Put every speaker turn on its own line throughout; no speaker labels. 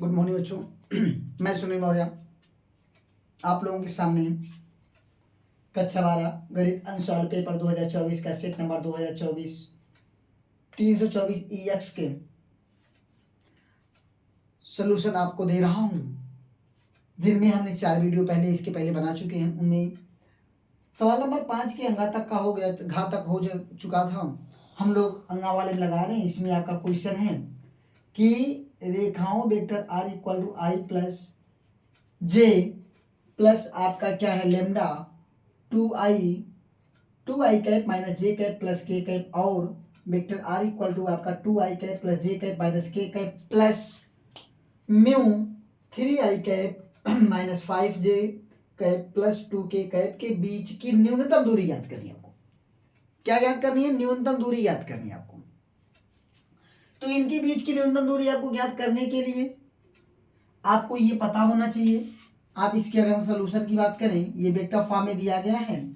Good morning बच्चों। मैं सुनील मौर्य आप लोगों के सामने कक्षा 12 गणित अंशवाल पेपर 2024 का सेट नंबर 2024 324 EX के सलूशन आपको दे रहा हूं, जिनमें हमने 4 वीडियो पहले इसके पहले बना चुके हैं। उनमें सवाल नंबर 5 के अंगातक का हो गया, घातक हो चुका था। हम लोग अंगा वाले में लगा रहे हैं। इसमें आपका क्वेश्चन है कि रेखाओं vector r equal to I plus J plus आपका क्या है lambda 2i cap minus J cap plus K cap और वेक्टर r इक्वल टू आपका 2i cap plus J cap minus K cap plus mu 3i cap minus 5j cap plus 2k cap के बीच की न्यूनतम दूरी ज्ञात करनी है। आपको क्या ज्ञात करनी है? न्यूनतम दूरी ज्ञात करनी है आपको। तो इनके बीच की न्यूनतम दूरी आपको ज्ञात करने के लिए आपको ये पता होना चाहिए। आप इसके अगर हम सलूशन की बात करें, ये वेक्टर फॉर्म में दिया गया है।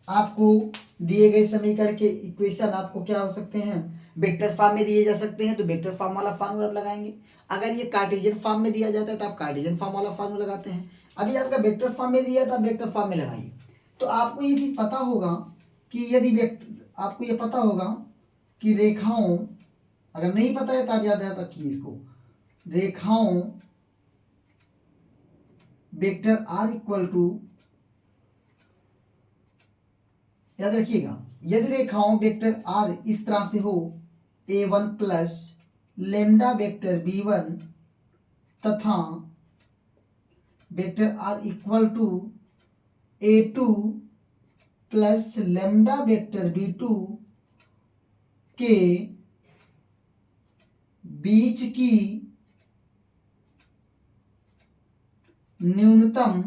आपको दिए गए समीकरण के इक्वेशन आपको क्या हो सकते हैं? वेक्टर फॉर्म में दिए जा सकते हैं, तो वेक्टर फॉर्म वाला फार्मूला लगाएंगे। अगर ये कार्टेशियन फॉर्म में दिया जाता है तो आप कार्टेशियन फॉर्म वाला फार्मूला लगाते हैं। अभी आपका वेक्टर फॉर्म में दिया था, वेक्टर फॉर्म में लगाइए। तो आपको ये चीज पता होगा कि यदि आपको ये पता होगा कि रेखाओं, अगर नहीं पता है तो आप याद रखिए इसको, रेखाओं वेक्टर r इक्वल टू, याद रखिएगा, यदि रेखाओं वेक्टर r इस तरह से हो a1 plus lambda vector b1 तथा vector r equal to a2 plus lambda vector b2 के बीच की न्यूनतम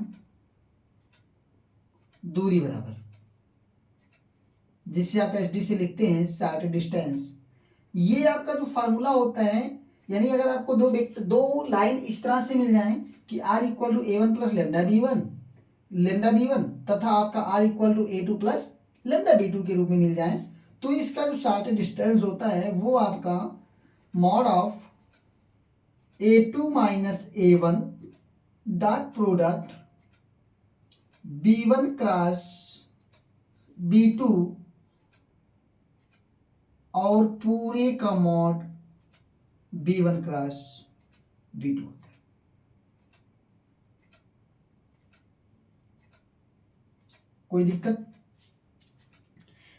दूरी बराबर, जिसे आप एसडी से लिखते हैं शॉर्ट डिस्टेंस। ये आपका जो फार्मूला होता है, यानी अगर आपको दो लाइन इस तरह से मिल जाए कि r equal to a1 plus lambda b1 तथा आपका r equal to a2 plus lambda b2 के रूप में मिल जाए, तो इसका जो शॉर्ट डिस्टेंस होता है वो आपका mod of a2 minus a1 dot product b1 cross b2 और पूरे का मॉड b1 क्रॉस b2 होता है। कोई दिक्कत?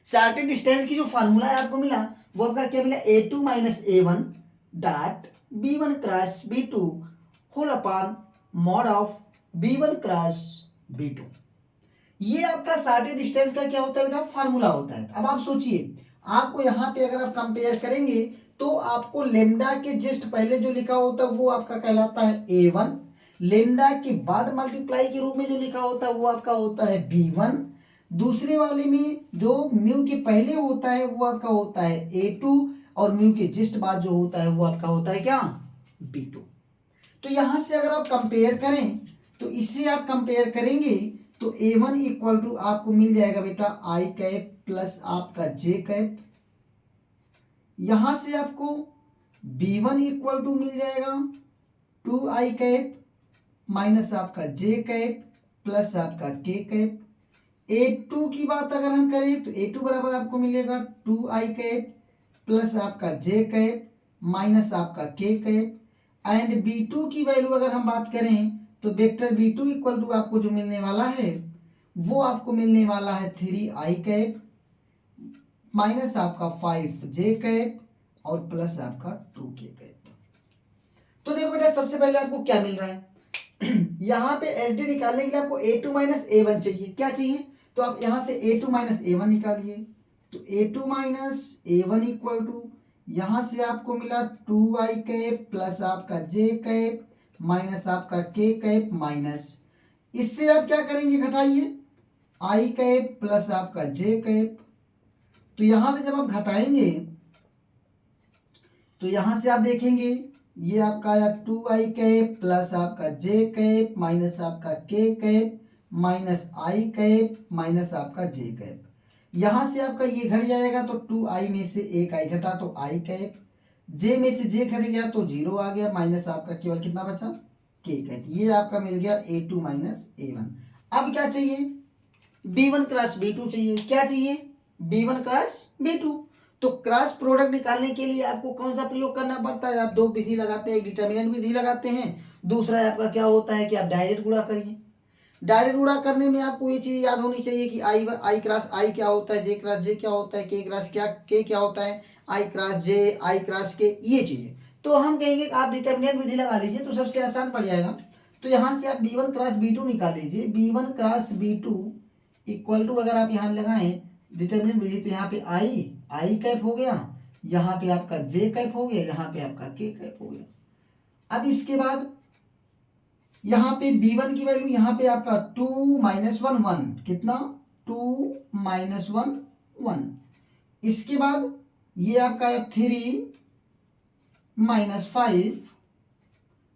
शॉर्टेज डिस्टेंस की जो फार्मूला है आपको मिला, वो आपका क्या मिला? a2 minus a1 dot b1 cross b2 whole upon mod of b1 cross b2। ये आपका शॉर्टेज डिस्टेंस का क्या होता है बेटा? फार्मूला होता है। अब आप सोचिए, आपको यहाँ पे अगर आप कंपेयर करेंगे तो आपको लेमडा के जस्ट पहले जो लिखा होता है वो आपका कहलाता है a1, लेमडा के बाद मल्टीप्लाई के रूप में जो लिखा होता है वो आपका होता है b1, दूसरे वाले में जो म्यू के पहले होता है वो आपका होता है a2 और म्यू के जस्ट बाद जो होता है वो आपका होता है क्या? b2। तो यहां से अगर आप कंपेयर करें तो इससे आप कंपेयर करेंगे तो a1 इक्वल टू आपको मिल जाएगा बेटा i कैप प्लस आपका j कैप। यहां से आपको b1 इक्वल टू मिल जाएगा 2i कैप माइनस आपका j कैप प्लस आपका k कैप। a2 की बात अगर हम करें तो a2 बराबर आपको मिलेगा 2i कैप प्लस आपका j कैप माइनस आपका k कैप। एंड b2 की वैल्यू अगर हम बात करें तो वेक्टर b2 इक्वल टू आपको जो मिलने वाला है वो आपको मिलने वाला है 3i कैप माइनस आपका 5j कैप और प्लस आपका 2k कैप। तो देखो बेटा, सबसे पहले आपको क्या मिल रहा है? यहाँ पे एसडी निकालने के लिए आपको a2 माइनस a1 चाहिए। क्या चाहिए? तो आप यहाँ से a2 माइनस a1 निकालिए। तो a2 minus a1 equal to यहाँ से आपको मिला 2i कैप प्लस आपका j कैप माइनस आपका k कैप माइनस, इससे आप क्या करेंगे? घटाइए i कैप प्लस आपका j कैप। तो यहां से जब आप घटाएंगे तो यहां से आप देखेंगे ये आपका आया 2i कैप प्लस आपका j कैप माइनस आपका k cap minus i cap minus आपका j कैप। यहां से आपका ये घट जाएगा तो 2i में से एक i घटा तो i कैप जे में से जे घट गया तो 0 आ गया, माइनस आपका केवल कितना बचा, के कैप। ये आपका मिल गया A2 माइनस A1। अब क्या चाहिए, B1 क्रॉस B2 चाहिए। क्या चाहिए, B1 क्रॉस B2। तो क्रॉस प्रोडक्ट निकालने के लिए आपको कौन सा प्रयोग करना पड़ता है, आप दो विधि लगाते हैं, एक डिटर्मिनेंट विधि लगाते हैं, दूसरा आपका क्या होता है कि आप डायरेक्ट गुणा करिए। डायरेक्ट गुणा करने में आपको ये चीज याद होनी चाहिए कि आई क्रॉस आई क्या होता है, जे क्रॉस जे क्या होता है, के क्रॉस के क्या होता है, आई क्रॉस जे, आई क्रॉस के, ये चीजें। तो हम कहेंगे कि आप डिटर्मिनेंट विधि लगा लीजिए तो सबसे आसान पड़ जाएगा। तो यहाँ से आप B1 क्रॉस B2 निकाल लीजिए। B1 cross B2 equal to, अगर आप यहाँ लगाएं डिटर्मिनेंट विधि, तो यहाँ पे आई कैप हो गया, यहाँ पे आपका जे कैप हो गया, यहाँ पे आपका के कैप हो गया। अब इसके बाद यहाँ पे B1 की वैल्यू, यहाँ पे आपका 2 माइनस 1 1, कितना 2 माइनस 1 1। इसके बाद ये आपका 3 माइनस 5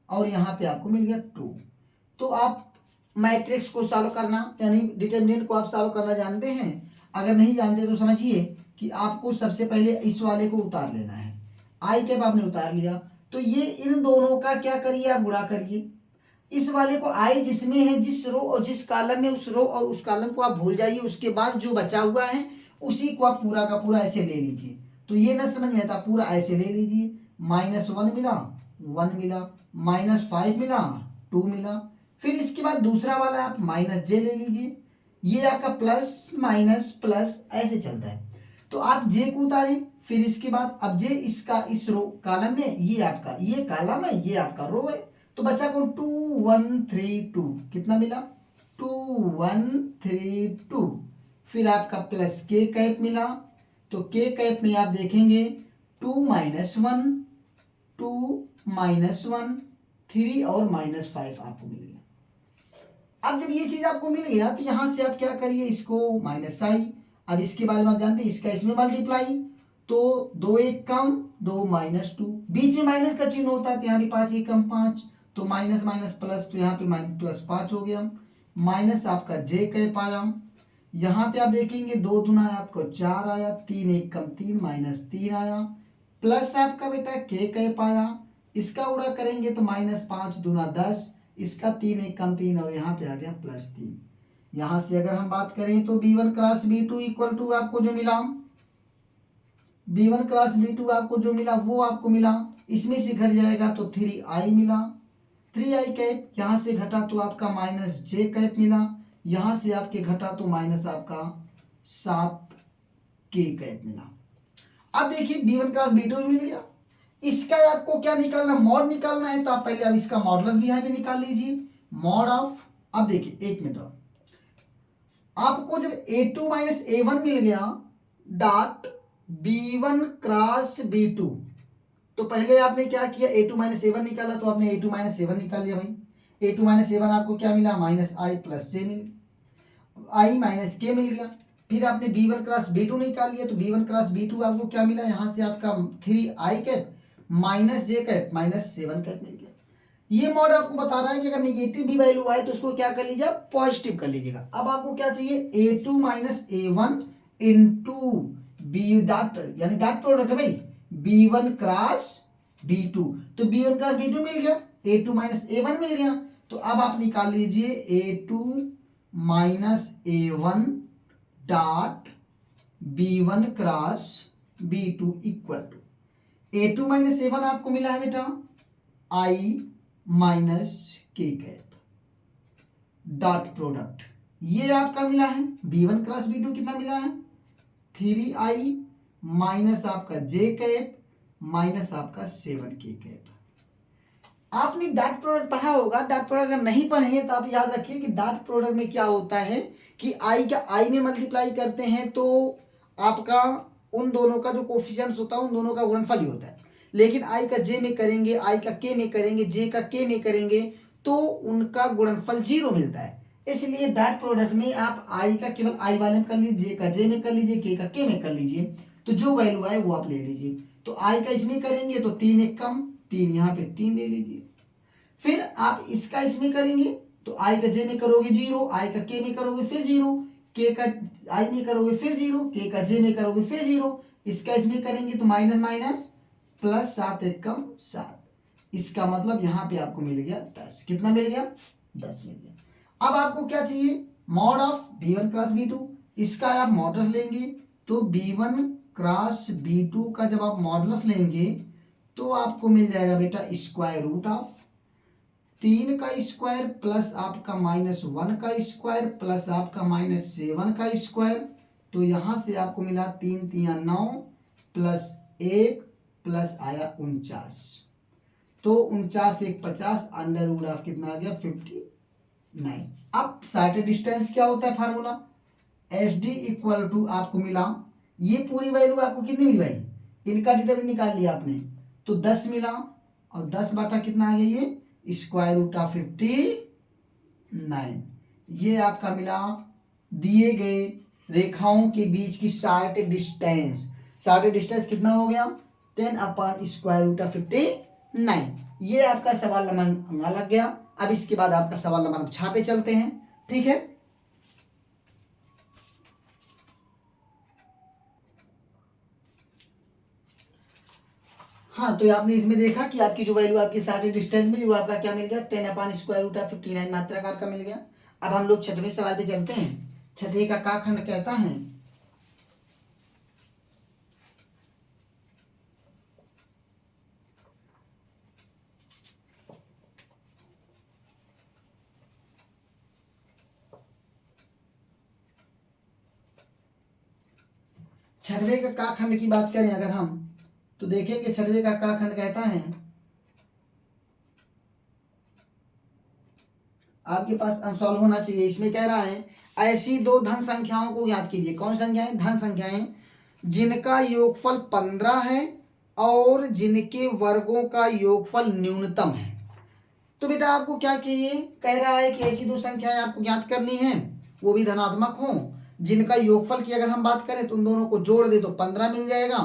और यहाँ पे आपको मिल गया 2। तो आप मैट्रिक्स को सॉल्व करना यानी डिटर्मिनेंट को आप सॉल्व करना जानते हैं। अगर नहीं जानते तो समझिए कि आपको सबसे पहले इस वाले को उतार लेना है। आई कैप आपने उतार लिया तो ये इन दोनों का क्या करिए, आप गुणा करिए। इस वाले को आई जिसमें है, जिस रो और जिस कॉलम में, उस रो और उस कॉलम को आप भूल जाइए। उसके बाद जो बचा हुआ है उसी को आप पूरा का पूरा ऐसे ले लीजिए। तो ये ना समझ में आता, पूरा ऐसे ले लीजिए। -1 मिला 1 मिला, -5 मिला 2 मिला। फिर इसके बाद दूसरा वाला आप -j ले लीजिए। ये आपका प्लस माइनस प्लस ऐसे चलता है। तो आप जे को उतारें। फिर इसके बाद अब जे इसका इस रो कॉलम में, ये आपका ये कॉलम है, ये आपका रो है। तो बचा कौन, 2 1 3 2, कितना मिला 2 1 3 2। फिर आपका प्लस के कैप मिला। तो के कैप में आप देखेंगे 2 माइनस 1 2 माइनस 1 3 और -5 आपको मिल गया। अब जब ये चीज आपको मिल गया तो यहां से आप क्या करिए, इसको माइनस आई। अब इसके बारे में आप जानते हैं, इसका इसमें मल्टीप्लाई, तो 2 1 कम 2 -2, बीच में माइनस का चिन्ह होता है तो यहाँ भी 5 1 कम 5, तो माइनस माइनस प्लस, तो यहाँ पे +5 हो गया। माइनस आपका जे कैप आया। यहाँ पे आप देखेंगे 2 दूना आपको 4 आया, 3 1 कम 3 -3 आया। प्लस आपका बेटा के कैप आया, इसका उड़ा करेंगे तो -5 दूना 10, इसका 3 1 कम 3 और यहाँ पे आ गया +3। यहाँ से अगर हम बात करें तो B1 cross B2 equal to आपको जो मिला, B1 क्रॉस B2 आपको जो मिला वो आपको मिला, इसमें से घट जाएगा तो 3i मिला, 3i कैप। यहाँ से घटा तो आपका -j कैप मिला, यहाँ से आपके घटा तो माइनस आपका 7k कैप मिला। अब देखिए B1 क्रॉस B2 मिल गया। इसका आपको क्या निकालना, मॉड निकालना है। तो आप पहले अब इसका मॉडुलस भी यहाँ पे निकाल लीजिए, मॉड ऑफ। अब देखिए एक मिनट, आपको जब A2 माइनस A1 मिल गया डॉट B1 क्रॉस B2, तो पहले आपने क्या किया, A2 माइनस A1 निकाला, तो आपने A2 माइनस A1 निकाल लिया भाई। A2 माइनस A1 आपको क्या मिला, -i plus j mill, i minus k मिल गया। फिर आपने B1 क्रॉस B2 निकाल लिया, तो B1 क्रॉस B2 आपको क्या मिला, यहाँ से आपका 3i cap -j cap -7 cap मिल गया। ये मॉड आपको बता रहा है कि अगर नेगेटिव भी वैल्यू आए तो उसको क्या कर लीजिए, पॉजिटिव कर लीजिएगा। अब आपको क्या चाहिए, A2 minus A1 into B dot, यानी डॉट प्रोडक्ट है भाई, B1 क्रॉस B2। तो B1 क्रॉस B2 मिल गया, A2 माइनस A1 मिल गया। तो अब आप निकाल लीजिए A2 minus A1 dot B1 cross B2 equal to A2 minus A1 आपको मिला है बेटा I minus K cap dot product, ये आपका मिला है B1 क्रॉस B2 कितना मिला है 3i माइनस आपका जे कैप माइनस आपका 7k कैप। आपने डॉट प्रोडक्ट पढ़ा होगा, डॉट प्रोडक्ट अगर नहीं पढ़े हैं तो आप याद रखिए कि डॉट प्रोडक्ट में क्या होता है कि आई का आई में मल्टीप्लाई करते हैं तो आपका उन दोनों का जो कोफिशिएंट्स होता है उन दोनों का गुणनफल ही होता है। लेकिन आई का जे में करेंगे, आई का के में करेंगे, जे का के में करेंगे तो उनका गुणनफल 0 मिलता है। इसलिए डॉट प्रोडक्ट में आप आई का केवल आई वाले में कर लीजिए, जे का जे में कर लीजिए, के का के में कर लीजिए, तो जो वैल्यू आए वो आप ले लीजिए। तो आई का इसमें करेंगे तो 3 1 कम 3, यहाँ पे 3 ले लीजिए। फिर आप इसका इसमें करेंगे तो आई का जे में करोगे 0, आई का के में करोगे फिर 0, के का आई में करोगे फिर 0, के का जे में करोगे फिर 0, इसका इसमें करेंगे तो माइनस माइनस प्लस 7 एकम 7। इसका मतलब यहाँ पे आपको मिल गया 10। कितना मिल गया? 10 मिल गया। अब आपको क्या चाहिए? Mod of b1 cross b2। इसका आप मॉडल लेंगे तो b1 क्रॉस b2 का जब आप मॉडल लेंगे तो आपको मिल जाएगा बेटा स्क्वायर रूट ऑफ 3 का स्क्वायर प्लस आपका -1 का स्क्वायर प्लस आपका -7 का स्क्वायर। तो यहाँ से आपको मिला 3 3 9 प्लस 1 प्लस आया 49। तो 49 1 50 अंडर रूट ऑफ कितना आ गया? 59। अब शॉर्टेड डिस्टेंस क्या होता है? Formula H D equal to आपको मिला, ये पूरी वैल्यू आपको कितनी मिली भाई? इनका डिटरमिनेंट निकाल लिया आपने तो 10 मिला और 10 बटा कितना आ गया? ये स्क्वायर रूट ऑफ 59। ये आपका मिला दिए गए रेखाओं के बीच की शॉर्टेड डिस्टेंस। शॉर्टेड डिस्टेंस कितना हो गया? 10 अपॉन स्क्वायर रूट ऑफ 59। ये आपका सवाल नंबर लग गया। अब इसके बाद आपका सवाल नंबर 6 पे चलते हैं। ठीक है, हाँ, तो आपने इसमें देखा कि आपकी जो वैल्यू आपकी शॉर्टेड डिस्टेंस मिली वो आपका क्या मिल गया? 10 अपॉन स्क्वायर रूट ऑफ 59 मात्राकार का मिल गया। अब हम लोग छठवें सवाल पे चलते हैं। छठे का खंड कहता है छठवे का खंड की बात करें अगर हम तो देखेंगे छठवे का खंड कहता है आपके पास अनसॉल्व होना चाहिए। इसमें कह रहा है ऐसी दो धन संख्याओं को याद कीजिए। कौन संख्याएं? धन संख्याएं जिनका योगफल 15 है और जिनके वर्गों का योगफल न्यूनतम है। तो बेटा आपको क्या चाहिए? कह रहा है कि ऐसी दो संख्याएं आपको याद करनी है, वो भी धनात्मक हो, जिनका योगफल की अगर हम बात करें तो उन दोनों को जोड़ दे तो 15 मिल जाएगा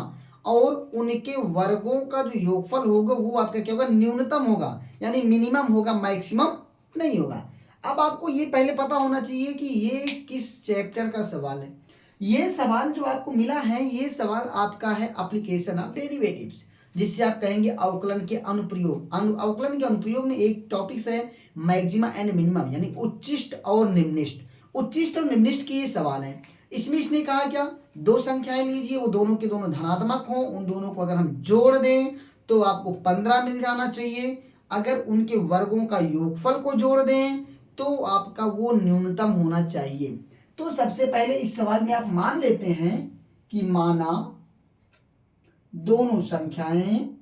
और उनके वर्गों का जो योगफल होगा वो आपका क्या होगा? न्यूनतम होगा, यानी मिनिमम होगा, मैक्सिमम नहीं होगा। अब आपको ये पहले पता होना चाहिए कि ये किस चैप्टर का सवाल है। ये सवाल जो आपको मिला है ये सवाल आपका है एप्लीकेशन ऑफ डेरिवेटिव्स, जिससे आप कहेंगे अवकलन के अनुप्रयोग। अवकलन के अनुप्रयोग में एक टॉपिक है मैक्सिमा एंड मिनिमम, यानी उच्चिष्ट और निम्निष्ट। उच्चिष्ट और निम्निष्ट के ये सवाल है। इसमें इसने कहा क्या? दो संख्याएं लीजिए, वो दोनों के दोनों धनात्मक हों, उन दोनों को अगर हम जोड़ दें तो आपको 15 मिल जाना चाहिए। अगर उनके वर्गों का योगफल को जोड़ दें तो आपका वो न्यूनतम होना चाहिए। तो सबसे पहले इस सवाल में आप मान लेते हैं कि माना दोनों संख्याएं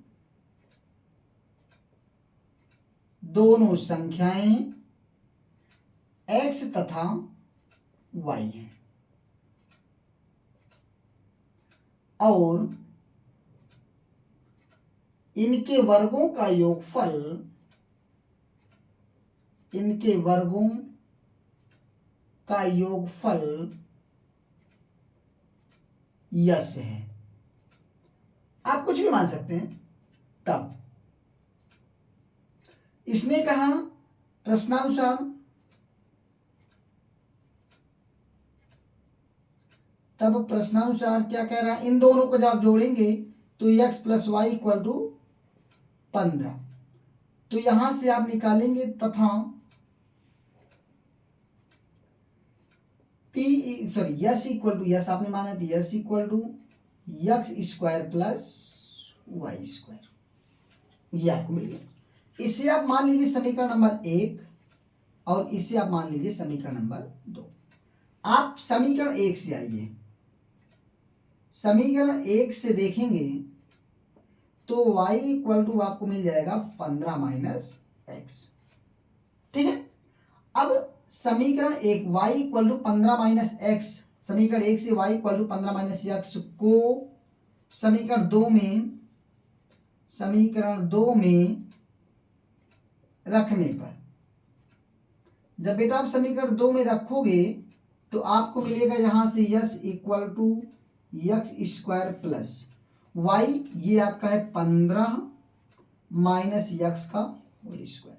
x तथा y हैं और इनके वर्गों का योगफल यस है। आप कुछ भी मान सकते हैं। तब इसने कहा प्रश्नानुसार क्या कह रहा है? इन दोनों को जब आप जोड़ेंगे तो x plus Y equal to 15। तो यहां से आप निकालेंगे तथा यस इक्वल टू, यस आपने माना था, S equal to X square plus Y square, ये आपको मिल गया। इसे आप मान लीजिए समीकरण नंबर 1 और इसे आप मान लीजिए समीकरण नंबर 2। आप समीकरण 1 से आइए। समीकरण 1 से देखेंगे तो y इक्वल टू आपको मिल जाएगा 15 माइनस एक्स। ठीक है, अब समीकरण 1 y equal to 15 minus X, समीकरण 1 से y equal to 15 minus X को समीकरण 2 में रखने पर, जब बेटा आप समीकरण 2 में रखोगे तो आपको मिलेगा यहां से S equal to X square plus Y, ये आपका है 15 माइनस एक्स का होल स्क्वायर।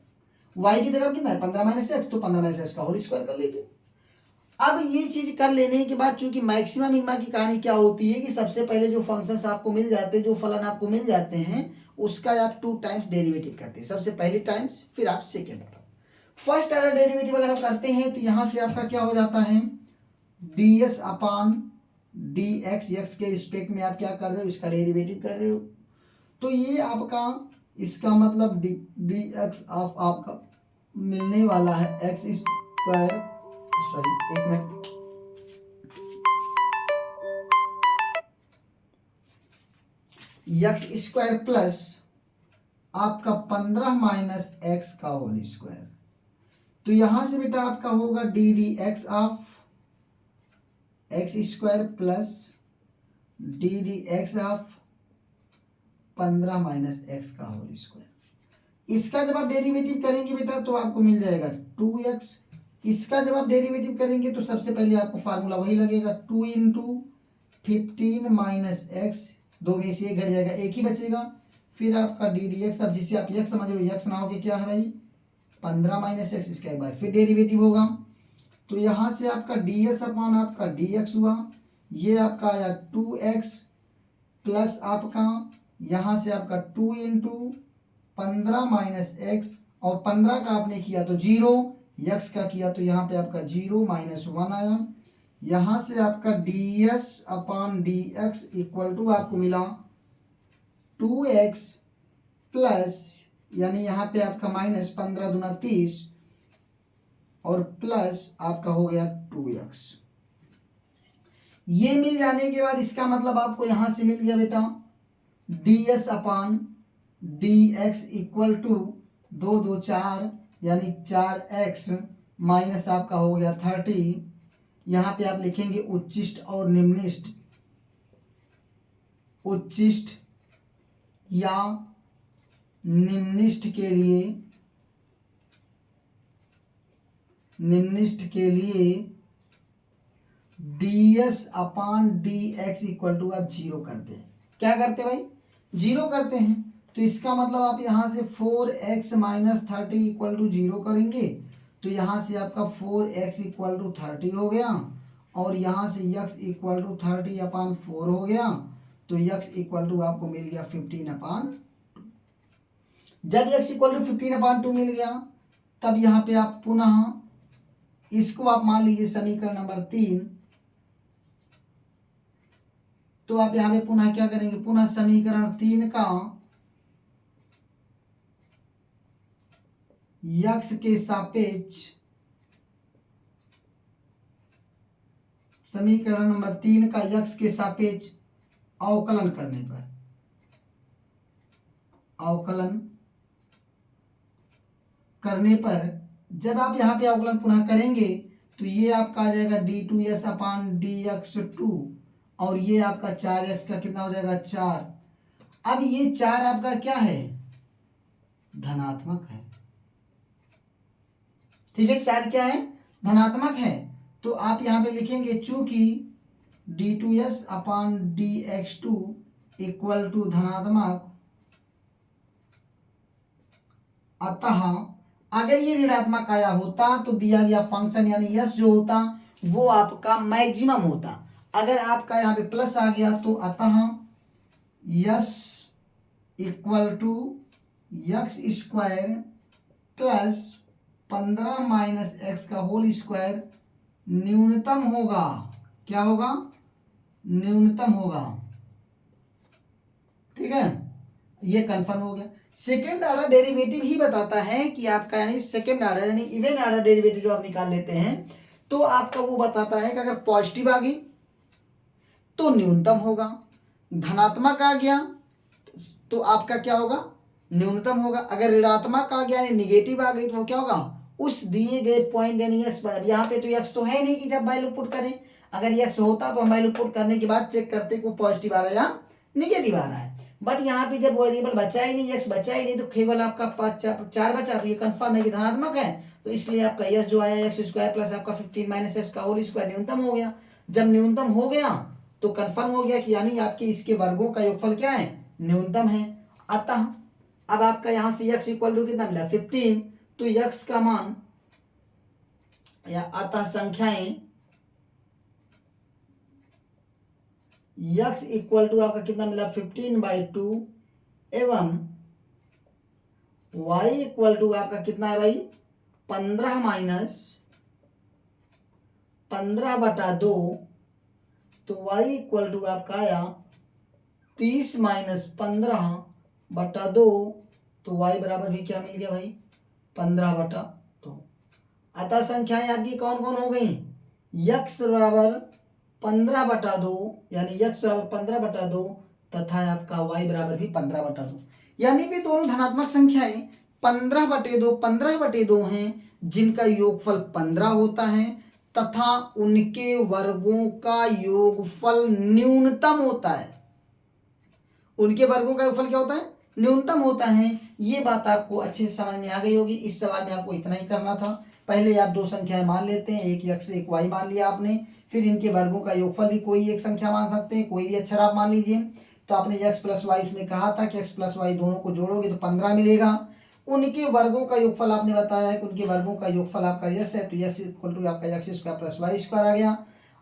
वाई की जगह कितना है? 15 माइनस एक्स, तो 15 माइनस एक्स का होल स्क्वायर कर लीजिए। अब ये चीज कर लेने के बाद चूंकि मैक्सिमम मिनिमा की कहानी क्या होती है कि सबसे पहले जो फंक्शंस आपको मिल जाते हैं, जो फलन आपको मिल जाते हैं, उसका आप 2 टाइम्स डेरिवेटिव करते हैं, सबसे पहले टाइम्स फिर आप second order. First order derivative अगर हम करते हैं तो यहां से आपका क्या हो जाता है, ds अपान dx, x के रिस्पेक्ट में आप क्या कर रहे हो, इसका डेरिवेटिव कर रहे हो। तो ये आपका इसका मतलब dx ऑफ आपका मिलने वाला है एक्स स्क्वायर, सॉरी एक मिनट, एक्स स्क्वायर प्लस आपका 15 माइनस एक्स का होल स्क्वायर। तो यहां से बेटा आपका होगा D D x of X square plus D D x of 15 minus X का होल स्क्वायर। इसका जब आप डेरिवेटिव करेंगे बेटा तो आपको मिल जाएगा 2x। इसका जब आप डेरिवेटिव करेंगे तो सबसे पहले आपको फार्मूला वही लगेगा, 2 इंटू 15 माइनस एक्स, 2 में से 1 घट जाएगा, एक ही बचेगा, फिर आपका डी डी एक्स। अब जिसे आप x समझ रहे हो, x ना हो के क्या है भाई 15 माइनस एक्स, इसका एक बार फिर डेरिवेटिव होगा। तो यहाँ से आपका डी एस अपान आपका डी एक्स हुआ, ये आपका आया 2x प्लस आपका यहाँ से आपका 2 इंटू 15 माइनस एक्स, और 15 का आपने किया तो 0, x का किया तो यहाँ पे आपका 0 माइनस 1 आया। यहाँ से आपका D S upon D X equal to आपको मिला 2x प्लस, यानी यहाँ पे आपका माइनस 15 दूना 30 और प्लस आपका हो गया 2x। ये मिल जाने के बाद इसका मतलब आपको यहां से मिल गया बेटा ds upon dx equal to 2 2 4 यानी 4x माइनस आपका हो गया 30। यहाँ पे आप लिखेंगे उच्चिष्ट और निम्निष्ट, उच्चिष्ट या निम्निष्ट के लिए, निम्निष्ट के लिए ds upon dx equal to आप 0 करते हैं। क्या करते हैं भाई, 0 करते हैं। तो इसका मतलब आप यहाँ से 4x माइनस 30 इक्वल टू 0 करेंगे, तो यहाँ से आपका 4x इक्वल टू 30 हो गया, और यहाँ से x इक्वल टू 30 अपान 4 हो गया, तो x इक्वल टू आपको मिल गया 15 अपान। जब x इक्वल टू 15 अपान 2 मिल गया, तब यहाँ पे आप पुनः इसको आप मान लीजिए समीकरण नंबर 3, तो आप यहाँ पे पुनः क्या करेंगे, पुनः समीकरण 3 का x के सापेक्ष, समीकरण नंबर 3 का x के सापेक्ष अवकलन करने पर, अवकलन करने पर जब आप यहाँ पे अवकलन पुनः करेंगे तो ये आपका आ जाएगा d2s अपान dx2, और ये आपका 4x का कितना हो जाएगा 4। अब ये 4 आपका क्या है, धनात्मक है, ठीक है, 4 क्या है, धनात्मक है। तो आप यहाँ पे लिखेंगे चूंकि d2s upon dx2 equal to धनात्मक, अतः अगर ये ऋणात्मक आया होता तो दिया गया फंक्शन यानी यस जो होता वो आपका मैक्सिमम होता। अगर आपका यहाँ पे प्लस आ गया तो अतः S equal to X square plus 15 minus X का होल स्क्वायर न्यूनतम होगा। क्या होगा, न्यूनतम होगा, ठीक है, ये कंफर्म हो गया। सेकेंड ऑर्डर डेरिवेटिव ही बताता है कि आपका यानी सेकेंड ऑर्डर यानी इवन ऑर्डर डेरिवेटिव जो आप निकाल लेते हैं तो आपका वो बताता है कि अगर पॉजिटिव आ गई तो न्यूनतम होगा, धनात्मक आ गया तो आपका क्या होगा, न्यूनतम होगा, अगर ऋणात्मक आ गया यानी निगेटिव आ गई तो क्या होगा, उस दिए गए पॉइंट यानी एक्स पर। अब यहाँ पे तो एक्स तो है नहीं कि जब वैल्यू पुट करें, अगर एक्स होता तो हम वैल्यू पुट करने के बाद चेक करते कि वो पॉजिटिव आ रहा है या निगेटिव आ रहा है। बट यहाँ पे जब वेरिएबल बचा ही नहीं, एक्स बचा ही नहीं, तो केवल आपका 4 बचा, तो ये कंफर्म है कि धनात्मक है, तो इसलिए आपका यस जो आया एक्स स्क्वायर प्लस आपका 15 माइनस एक्स का होल स्क्वायर न्यूनतम हो गया। जब न्यूनतम हो गया तो कंफर्म हो गया कि यानी आपके इसके वर्गों का योगफल क्या है, न्यूनतम है। अतः अब आपका यहाँ से एक्स इक्वल टू कितना मिला 15, तो एक्स का मान या अतः संख्याएं x इक्वल टू आपका कितना मिला 15/2 एवं y इक्वल टू आपका कितना है भाई 15 माइनस 15/2, तो y इक्वल टू आपका आया 30 माइनस 15/2, तो y बराबर भी क्या मिल गया भाई 15/2। अतः संख्याएं आपकी कौन कौन हो गई, x बराबर 15/2 यानी x बराबर 15/2 तथा आपका y बराबर भी 15/2, यानी कि दोनों धनात्मक संख्याएं 15/2 हैं जिनका योगफल 15 होता है तथा उनके वर्गों का योगफल न्यूनतम होता है। उनके वर्गों का योगफल क्या होता है, न्यूनतम होता है। ये बात आपको अच्छे से समझ में आ गई होगी। इस सवाल में आपको इतना ही करना था। पहले आप दो संख्याएं मान लेते हैं, एक x एक y मान लिया आपने, फिर इनके वर्गों का योगफल भी कोई एक संख्या मान सकते हैं, कोई भी अक्षर आप मान लीजिए। तो आपने x प्लस वाई उसने कहा था कि x प्लस वाई दोनों को जोड़ोगे तो 15 मिलेगा। उनके वर्गों का योगफल आपने बताया है कि उनके वर्गों का योगफल आपका यस है, तो यस इक्वल टू आपका x square plus Y square आ गया।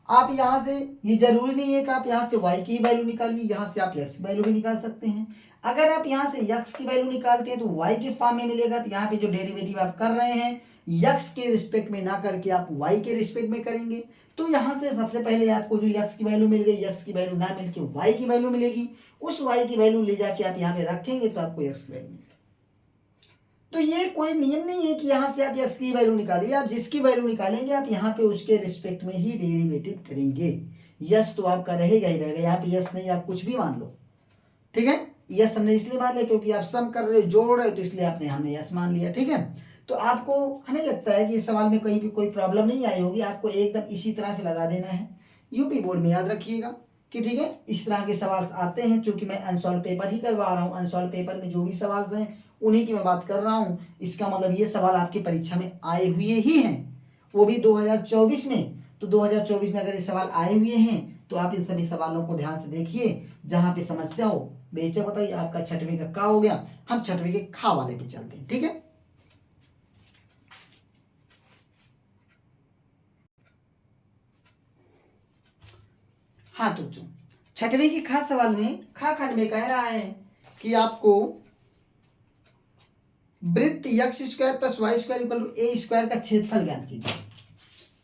आप यहाँ से, ये जरूरी नहीं है कि आप यहाँ से y की वैल्यू निकालिए, यहाँ से आप x की वैल्यू भी निकाल सकते हैं। अगर आप यहाँ से x की वैल्यू निकालते हैं तो y के फॉर्म में मिलेगा, तो यहाँ पे जो डेरिवेटिव आप कर रहे हैं x के रिस्पेक्ट में ना करके आप y के रिस्पेक्ट में करेंगे। तो यहाँ से सबसे पहले आपको जो x की वैल्यू मिल गई, x की वैल्यू ना मिल के y की वैल्यू मिलेगी, उस y की वैल्यू ले जाके आप यहाँ पे रखेंगे तो आपको x की वैल्यू मिलेगी। तो ये कोई नियम नहीं है कि यहाँ से आप x की वैल्यू निकालिए, आप जिसकी वैल्यू निकालेंगे आप यहाँ पे उसके रिस्पेक्ट में ही डेरिवेटिव करेंगे। यस तो आपका रहेगा ही रहेगा, यहाँ पे यस नहीं आप कुछ भी मान लो, ठीक है। यस हमने इसलिए मान लिया क्योंकि आप सम कर रहे हो, जोड़ रहे हो, तो इसलिए हमने यस मान लिया, ठीक है। तो आपको, हमें लगता है कि इस सवाल में कहीं भी कोई प्रॉब्लम नहीं आई होगी, आपको एकदम इसी तरह से लगा देना है। यूपी बोर्ड में याद रखिएगा कि ठीक है, इस तरह के सवाल आते हैं। चूंकि मैं अनसॉल्व पेपर ही करवा रहा हूँ, अनसॉल्व पेपर में जो भी सवाल हैं उन्हीं की मैं बात कर रहा हूँ। इसका मतलब ये सवाल आपकी परीक्षा में आए हुए ही हैं, वो भी 2024 में। तो 2024 में अगर ये सवाल आए हुए हैं तो आप इन सभी सवालों को ध्यान से देखिए। जहाँ पे समस्या हो बेशक बताइए। आपका छठवीं का हो गया, हम छठवीं के खा वाले पे चलते हैं, ठीक है। हाँ तो छठवीं की खा सवाल में खा खंड में कह रहा है कि आपको वृत्त x square plus Y square equal to A square का क्षेत्रफल ज्ञात कीजिए।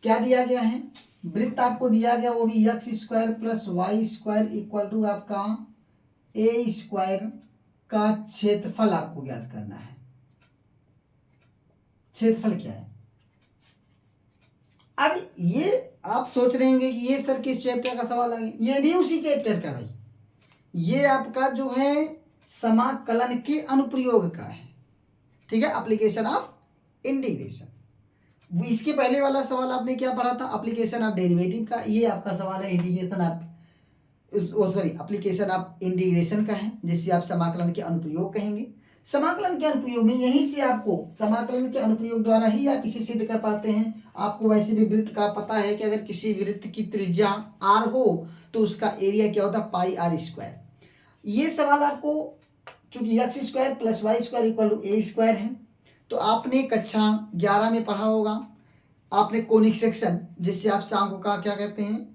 क्या दिया गया है, वृत्त आपको दिया गया, वो भी x square plus Y square equal to आपका ए स्क्वायर का क्षेत्रफल आपको ज्ञात करना है। क्षेत्रफल क्या है। अब ये आप सोच रहे होंगे कि ये सर किस चैप्टर का सवाल आ गया, ये भी उसी चैप्टर का भाई, ये आपका जो है समाकलन के अनुप्रयोग का है, ठीक है, एप्लीकेशन ऑफ इंटीग्रेशन। इसके पहले वाला सवाल आपने क्या पढ़ा था, एप्लीकेशन ऑफ डेरिवेटिव का। ये आपका सवाल है integration of, application of integration का है, जिससे आप समाकलन के अनुप्रयोग कहेंगे। समाकलन के अनुप्रयोग में यहीं से आपको समाकलन के अनुप्रयोग द्वारा ही आप इसे सिद्ध कर पाते हैं। आपको वैसे भी वृत्त का पता है कि अगर किसी वृत्त की त्रिज्या r हो तो उसका एरिया क्या होता है, पाई r स्क्वायर। ये सवाल आपको चूंकि x square plus Y square equal to A square है, तो आपने कक्षा 11 में पढ़ा होगा, आपने कोनिक सेक्शन, जिससे आप सांको का क्या कहते हैं,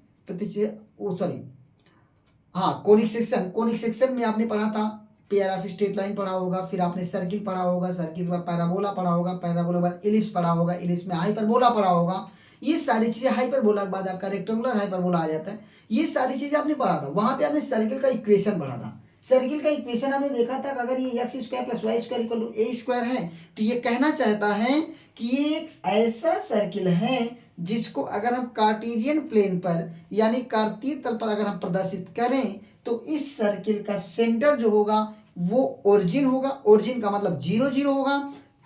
कोनिक सेक्शन में आपने पढ़ा था, पेयर ऑफ स्ट्रेट लाइन पढ़ा होगा, फिर आपने सर्किल पढ़ा होगा, सर्किल के बाद पैराबोला पढ़ा होगा, पैराबोला के बाद इलिप्स पढ़ा होगा, इलिप्स में हाइपरबोला पढ़ा होगा। ये सारी चीजें, हाइपरबोला के बाद आपका रेक्टेंगुलर हाइपरबोला आ जाता है। ये सारी चीजें आपने पढ़ा था। वहां पे आपने सर्किल का इक्वेशन पढ़ा था। सर्किल का इक्वेशन हमने देखा था कि अगर ये X square plus Y square equal to A square है, तो ये कहना चाहता है कि ये एक ऐसा सर्किल है जिसको अगर हम कार्टेशियन प्लेन पर यानी कार्तीय तल पर अगर हम प्रदर्शित करें तो इस सर्किल का सेंटर जो होगा वो ओरिजिन होगा, ओरिजिन का मतलब 0 0 होगा,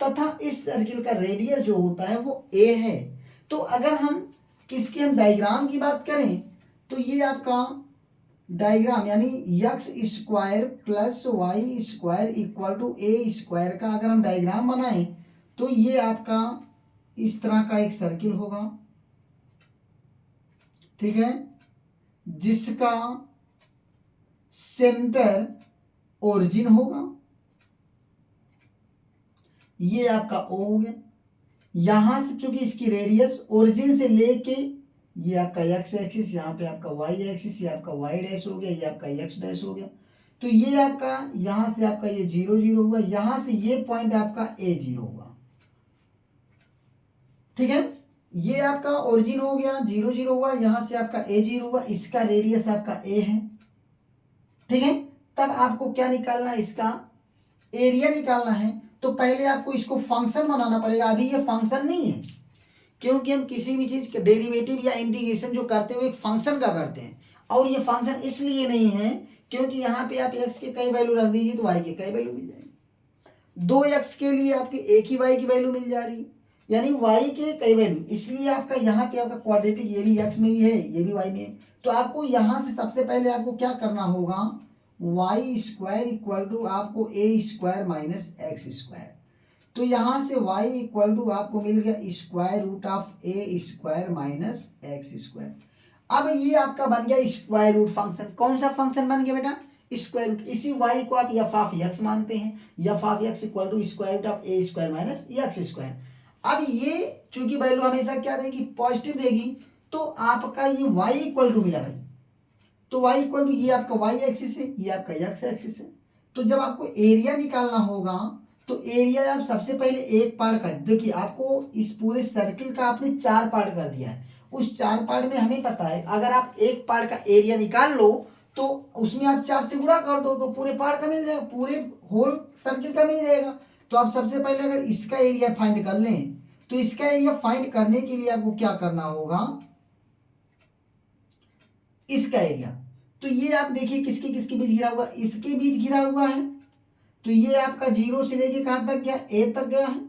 तथा इस सर्किल का रेडियस जो होता है वो a है। तो अगर हम इसके डायग्राम की बात करें तो ये आपका डायग्राम यानी X square plus Y square equal to A square का अगर हम डायग्राम बनाएं तो ये आपका इस तरह का एक सर्किल होगा, ठीक है, जिसका सेंटर ओरिजिन होगा। ये आपका O हो गया। यहां से चूंकि इसकी रेडियस ओरिजिन से लेके ये आपका एक्स एक्सिस, यहाँ पे आपका वाई एक्सिस, ये आपका वाई डैश हो गया, ये आपका एक्स डैश हो गया। तो ये आपका यहाँ से आपका ये 0 0 हुआ, यहाँ से ये पॉइंट आपका ए 0 हुआ, ठीक है। ये आपका ओरिजिन हो गया, 0 0 हुआ, यहाँ से आपका ए 0 हुआ, इसका रेडियस आपका ए है, ठीक है। तब आपको क्या निकालना है, इसका एरिया निकालना है। तो पहले आपको इसको फंक्शन बनाना पड़ेगा। अभी ये फंक्शन नहीं है, क्योंकि हम किसी भी चीज का डेरिवेटिव या इंटीग्रेशन जो करते हैं वो एक फंक्शन का करते हैं, और ये फंक्शन इसलिए नहीं है क्योंकि यहाँ पे आप एक्स के कई वैल्यू रख दीजिए तो वाई के कई वैल्यू मिल जाएगी। 2x के लिए आपकी एक ही वाई की वैल्यू मिल जा रही है, यानी वाई के कई वैल्यू, इसलिए आपका यहाँ पे आपका क्वाड्रेटिक ये भी एक्स में भी है, ये भी वाई में है। तो आपको यहाँ से सबसे पहले आपको क्या करना होगा, वाई स्क्वायर इक्वल टू आपको A square minus X square. तो यहाँ से y इक्वल टू आपको मिल गया square root of A square minus X square. अब ये आपका बन गया स्क्वायर रूट फंक्शन। कौन सा फंक्शन बन गया बेटा, स्क्वायर रूट। इसी y को आप एफ ऑफ एक्स मानते हैं, F of X equal to square root of A square minus X square. अब ये चूंकि वैल्यू हमेशा क्या देगी, पॉजिटिव देगी, तो आपका ये y इक्वल टू मिला भाई। तो y इक्वल टू ये आपका y एक्सिस है, ये आपका x एक्सिस है। तो जब आपको एरिया निकालना होगा तो एरिया आप सबसे पहले एक पार्ट कर, देखिए आपको इस पूरे सर्किल का आपने 4 पार्ट कर दिया है। उस 4 पार्ट में हमें पता है अगर आप एक पार्ट का एरिया निकाल लो तो उसमें आप 4 से गुणा कर दो तो पूरे पार्ट का मिल जाएगा, पूरे होल सर्किल का मिल जाएगा। तो आप सबसे पहले अगर इसका एरिया फाइंड कर लें तो इसका एरिया फाइंड करने के लिए आपको क्या करना होगा, इसका एरिया। तो ये आप देखिए किसके किसके बीच घिरा हुआ, इसके बीच घिरा हुआ है। तो ये आपका 0 से लेके कहाँ तक गया, ए तक गया है।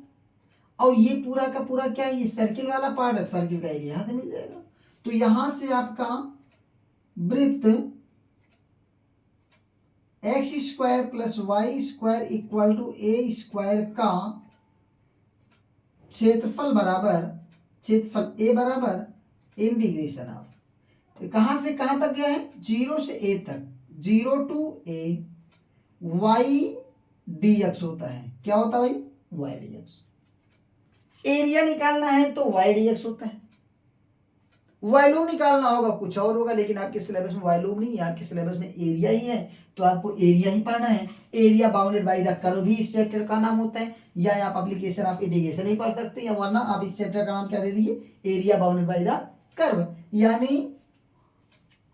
और ये पूरा का पूरा क्या है, ये सर्किल वाला पार्ट है, सर्किल का एरिया यहाँ से मिल जाएगा। तो यहां से आपका वृत्त X square plus Y square equal to A square का क्षेत्रफल बराबर, क्षेत्रफल ए बराबर इंटीग्रेशन ऑफ, कहां से कहां तक गया है, 0 से ए तक, 0 to A Y D X होता है। क्या होता है भाई, वाई डी एक्स। एरिया निकालना है तो वाई डी एक्स होता है। वॉल्यूम निकालना होगा कुछ और होगा, लेकिन आपके सिलेबस में वॉल्यूम नहीं है, आपके सिलेबस में एरिया ही है, तो आपको एरिया ही पढ़ना है। Area bounded by the curve भी इस चैप्टर का नाम होता है, या आप एप्लीकेशन ऑफ इंटीग्रेशन भी पढ़ सकते हैं, या वरना आप इस चैप्टर का नाम क्या दे दीजिए, area bounded by the curve. यानी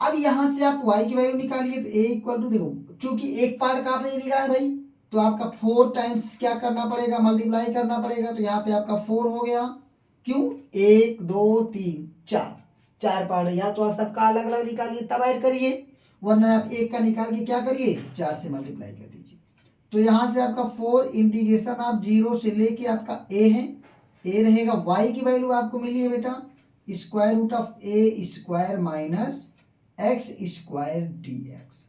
अब यहां से आप y की वैल्यू निकालिए तो a इक्वल टू, देखो चूंकि एक पार्ट का आपने लिखा है भाई, तो आपका 4 टाइम्स क्या करना पड़ेगा, मल्टीप्लाई करना पड़ेगा। तो यहाँ पे आपका 4 हो गया, क्यों, 1 2 3 4 पार्ट है, या तो आप सबका अलग अलग निकालिए तब ऐड करिए, वरना आप एक का निकाल के क्या करिए, 4 से मल्टीप्लाई कर दीजिए। तो यहाँ से आपका 4 इंटीग्रेशन आप 0 से लेके आपका a है, a रहेगा। y की वैल्यू आपको मिली है बेटा square root of A square minus X square D X.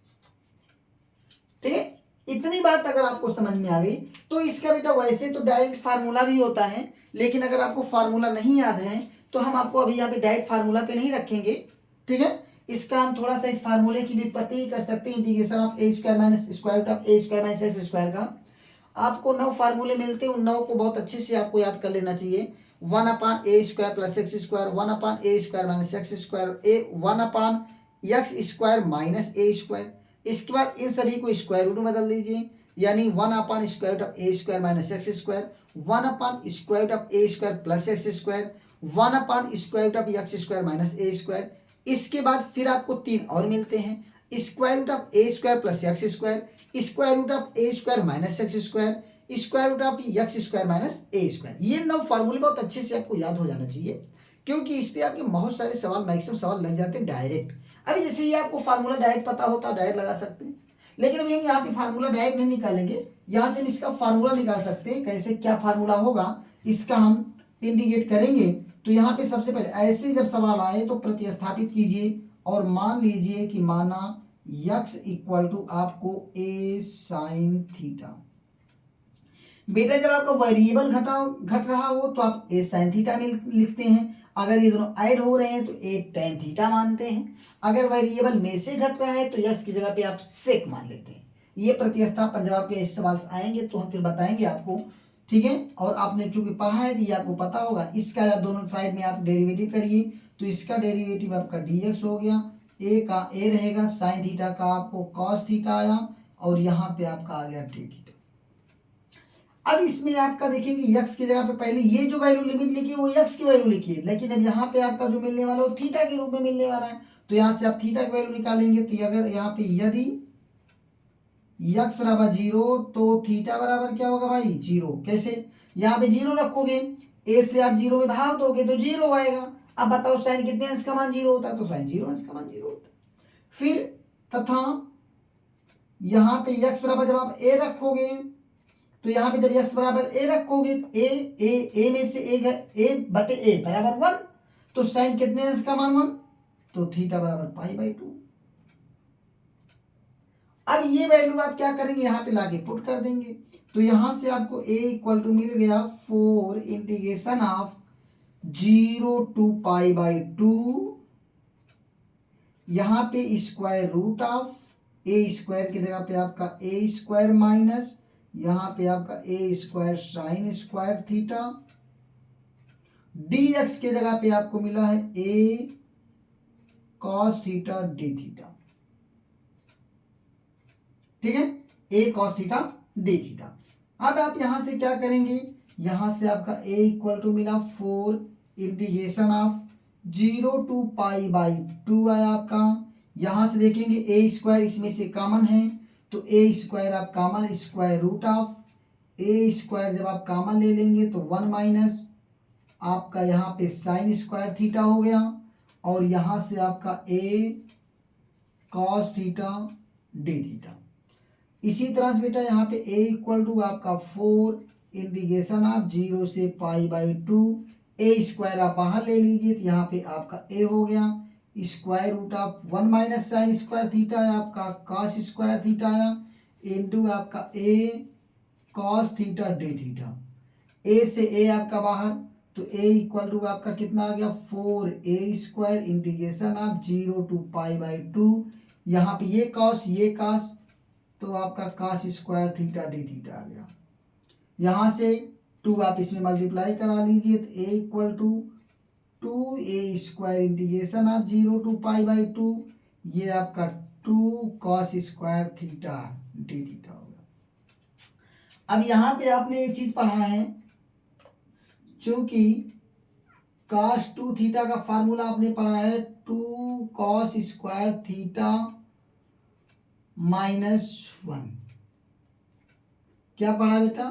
ठीक है, इतनी बात अगर आपको समझ में आ गई तो इसका बेटा वैसे तो डायरेक्ट फार्मूला भी होता है, लेकिन अगर आपको फार्मूला नहीं याद है तो हम आपको अभी यहाँ पे डायरेक्ट फार्मूला पे नहीं रखेंगे। ठीक है, इसका हम थोड़ा सा इस फार्मूले की व्युत्पत्ति ही कर सकते हैं, integration of A square minus square root of A square minus X square का। आपको 9 फार्मूले मिलते हैं, उन 9 को बहुत अच्छे से आपको याद कर लेना चाहिए। 1/a square plus X square, 1/a square minus X square, A 1/x square minus A square. इसके बाद इन सभी को स्क्वायर रूट में बदल दीजिए, यानी square root of A square minus X square, square root of A square plus X square, square root of X square minus A square. इसके बाद फिर आपको 3 और मिलते हैं, square root of A square plus X square, square root of A square minus X square, square root of X square minus A square. ये 9 फार्मूले बहुत अच्छे से आपको याद हो जाना चाहिए, क्योंकि इस पे आपके बहुत सारे सवाल, मैक्सिमम सवाल लग जाते हैं डायरेक्ट। अभी जैसे ये आपको फार्मूला डायरेक्ट पता होता है, डायरेक्ट लगा सकते हैं, लेकिन अभी हम यहाँ पे फार्मूला डायरेक्ट नहीं निकालेंगे, यहाँ से हम इसका फार्मूला निकाल सकते हैं। कैसे, क्या फार्मूला होगा इसका हम इंडिकेट करेंगे। तो यहाँ पे सबसे पहले ऐसे जब सवाल आए तो प्रतिस्थापित कीजिए और मान लीजिए कि माना x इक्वल टू आपको a साइन थीटा। बेटा जब आपका वेरिएबल घट रहा हो तो आप a साइन थीटा में लिखते हैं, अगर ये दोनों ऐड हो रहे हैं तो a tan थीटा मानते हैं, अगर वेरिएबल में से घट रहा है तो x की जगह पे आप सेक मान लेते हैं। ये प्रतिस्थापन जब आपके ऐसे सवाल आएंगे तो हम फिर बताएंगे आपको। ठीक है, और आपने चूंकि पढ़ा है तो ये आपको पता होगा। इसका या दोनों साइड में आप डेरिवेटिव करिए तो इसका डेरिवेटिव आपका dx हो गया, ए का ए रहेगा, साइन थीटा का आपको कॉस थीटा आया और यहाँ पे आपका आ गया डी थीटा। अब इसमें आपका देखेंगे x की जगह पे पहले ये जो वैल्यू लिमिट लिखी है वो x की वैल्यू लिखी है, लेकिन अब यहाँ पे आपका जो मिलने वाला है वो थीटा के रूप में मिलने वाला है। तो यहाँ से आप थीटा की वैल्यू निकालेंगे, तो अगर यहाँ पे यदि x बराबर 0 तो थीटा बराबर क्या होगा भाई 0। कैसे, यहाँ पे 0 रखोगे, a से आप 0 में भाग दोगे तो 0 आएगा। अब बताओ साइन कितने अंश का मान 0 होता है, तो साइन 0 अंश का मान 0 होता है। फिर तथा यहाँ पे x बराबर जब आप a रखोगे, तो यहाँ पे जब x बराबर a रखोगे, a में से a बटे a बराबर 1, तो साइन कितने अंश का मान 1, तो थीटा बराबर पाई बाई 2। अब ये वैल्यू आप क्या करेंगे, यहाँ पे लाके पुट कर देंगे, तो यहाँ से आपको a इक्वल टू मिल गया 4 integration of 0 to pi by 2, यहाँ पे स्क्वायर रूट ऑफ a स्क्वायर की जगह पे आपका a स्क्वायर माइनस यहाँ पे आपका a square sine square theta, dx की जगह पे आपको मिला है a cos theta D theta. ठीक है, a cos theta D theta. अब आप यहां से क्या करेंगे, यहां से आपका a इक्वल टू मिला 4 integration of 0 to pi by 2 आया आपका। यहां से देखेंगे a स्क्वायर इसमें से कॉमन है, तो a स्क्वायर आप common square root of a square जब आप कॉमन ले लेंगे तो 1 माइनस आपका यहाँ पे साइन स्क्वायर थीटा हो गया, और यहाँ से आपका a cos theta D theta. इसी तरह से बेटा यहाँ पे a इक्वल टू आपका 4 इंटीग्रेशन ऑफ 0 से पाई बाई 2, a स्क्वायर आप बाहर ले लीजिए तो यहाँ पे आपका a हो गया, square root of 1 minus sine square theta है आपका कॉस स्क्वायर थीटा आया, इनटू आपका a cos theta D theta. a से a आपका बाहर, तो a इक्वल टू आपका कितना आ गया 4a square integration of 0 to pi by 2, यहाँ पे ये कॉस तो आपका cos square theta D theta आ गया। यहाँ से 2 आप इसमें मल्टीप्लाई करा लीजिए, तो a equal to 2a square integration of 0 to pi by 2, ये आपका 2 cos square theta D theta होगा। अब यहाँ पे आपने ये चीज पढ़ा है, चूंकि cos 2 थीटा का फार्मूला आपने पढ़ा है 2 कॉस स्क्वायर थीटा -1। क्या पढ़ा बेटा,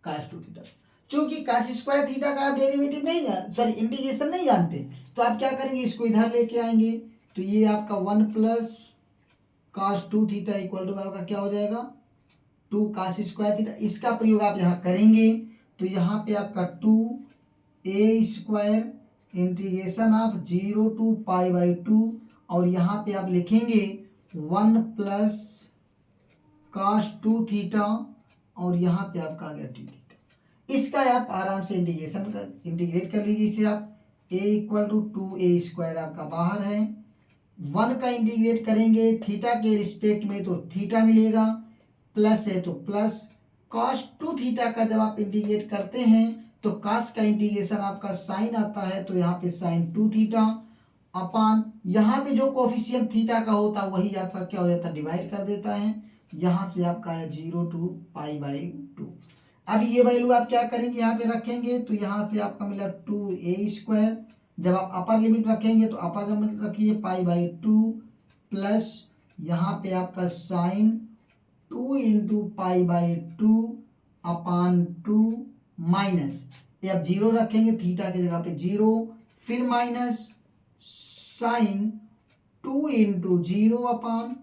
cos 2 थीटा। चूंकि cos स्क्वायर थीटा का आप डेरिवेटिव नहीं सॉरी इंटीग्रेशन नहीं जानते, तो आप क्या करेंगे, इसको इधर लेके आएंगे, तो ये आपका 1 plus cos 2 theta equal to आपका क्या हो जाएगा 2 cos स्क्वायर थीटा। इसका प्रयोग आप यहाँ करेंगे, तो यहाँ पे आपका 2a square integration of 0 to pi by 2, और यहाँ पे आप लिखेंगे 1 प्लस cos 2 थीटा, और यहाँ पे आपका आ गया डी थीटा। इसका आप आराम से इंटीग्रेट कर लीजिए। इसे आप a equal to 2a square आपका बाहर है, 1 का इंटीग्रेट करेंगे थीटा के रिस्पेक्ट में तो थीटा मिलेगा, प्लस है तो प्लस cos 2 थीटा का जब आप इंटीग्रेट करते हैं तो cos का इंटीग्रेशन आपका साइन आता है, तो यहाँ पे साइन 2 थीटा अपान यहाँ पे जो कोफिशिएंट थीटा का होता है वही आपका क्या हो जाता है डिवाइड कर देता है, यहाँ से आपका है 0 टू पाई बाई 2। अब ये वैल्यू आप क्या करेंगे, यहाँ पे रखेंगे, तो यहाँ से आपका मिला 2a स्क्वायर, जब आप अपर लिमिट रखेंगे तो अपर लिमिट रखिए पाई बाई 2 प्लस यहाँ पे आपका sine 2 into pi by 2 upon 2 minus, ये आप 0 रखेंगे थीटा की जगह पे 0, फिर माइनस साइन 2 इंटू 0 अपान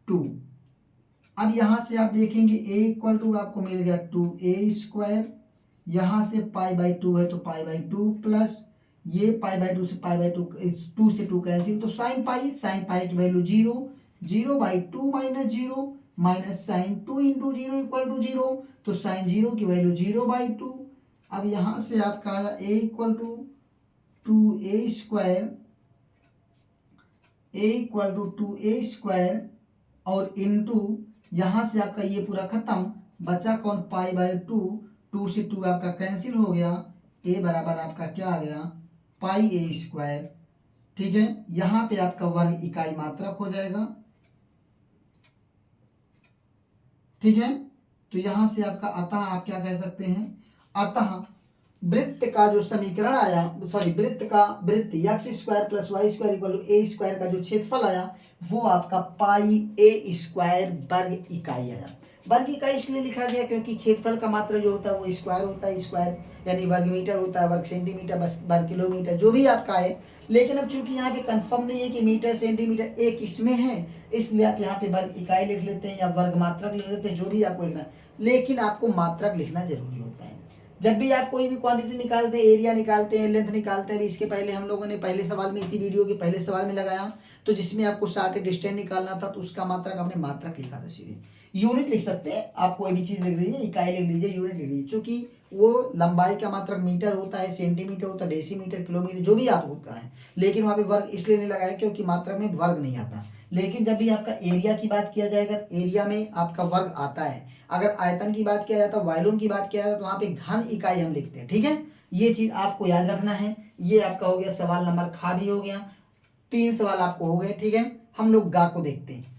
2। अब यहाँ से आप देखेंगे a इक्वल टू आपको मिल गया 2a स्क्वायर, यहाँ से पाई बाई 2 है तो पाई बाई 2 प्लस ये पाई बाई 2 से पाई बाई 2 से 2 कैंसिल, तो साइन पाई की value 0, 0 by 2 minus 0 minus sine 2 into 0 equal to 0, तो साइन 0 की वैल्यू 0 बाई 2। अब यहाँ से आपका आया a equal to 2a square, a equal to 2a square और इंटू यहाँ से आपका ये पूरा खत्म, बचा कौन पाई बाई 2, 2 से 2 आपका कैंसिल हो गया, a बराबर आपका क्या आ गया पाई ए स्क्वायर, ठीक है। यहाँ पे आपका वर्ग इकाई मात्रक हो जाएगा, ठीक है। तो यहां से आपका अतः आप क्या कह सकते हैं, अतः वृत्त का जो समीकरण आया, सॉरी वृत्त X square plus Y square equal to A square का जो क्षेत्रफल आया वो आपका पाई ए स्क्वायर वर्ग इकाई आया। वर्ग इकाई इसलिए लिखा गया क्योंकि क्षेत्रफल का मात्रा जो होता है वो स्क्वायर होता है, स्क्वायर यानी वर्ग मीटर होता है, वर्ग सेंटीमीटर, बस वर्ग किलोमीटर जो भी आपका है। लेकिन अब चूंकि यहाँ पे कंफर्म नहीं है कि मीटर सेंटीमीटर एक इसमें है, इसलिए आप यहाँ पे वर्ग इकाई लिख लेते हैं या वर्ग मात्रक लिख लेते हैं, जो भी आपको लिखना है। लेकिन आपको मात्रक लिखना जरूरी होता है जब भी आप कोई भी क्वांटिटी निकालते हैं, एरिया निकालते हैं, लेंथ निकालते हैं। इसके पहले हम लोगों ने पहले सवाल में, इसी वीडियो के पहले सवाल में लगाया, तो जिसमें आपको शार्टेड डिस्टेंस निकालना था, तो उसका मात्रक आपने मात्रक लिखा था। सीधे यूनिट लिख सकते हैं आप, कोई भी चीज लिख लीजिए, इकाई लिख लीजिए, यूनिट लिख लीजिए, क्योंकि वो लंबाई का मात्रक मीटर होता है, सेंटीमीटर होता है, डेसीमीटर, किलोमीटर, जो भी आप होता है। लेकिन वहाँ पे वर्ग इसलिए नहीं लगाया क्योंकि मात्रक में वर्ग नहीं आता। लेकिन जब भी आपका एरिया की बात किया जाएगा, एरिया में आपका वर्ग आता है। अगर आयतन की बात किया जाता है, वॉल्यूम की बात किया जाता है, तो वहाँ पे घन इकाई हम लिखते हैं, ठीक है। ये चीज आपको याद रखना है। ये आपका हो गया सवाल नंबर खा भी हो गया, 3 सवाल आपको हो गए, ठीक है। हम लोग गा को देखते हैं।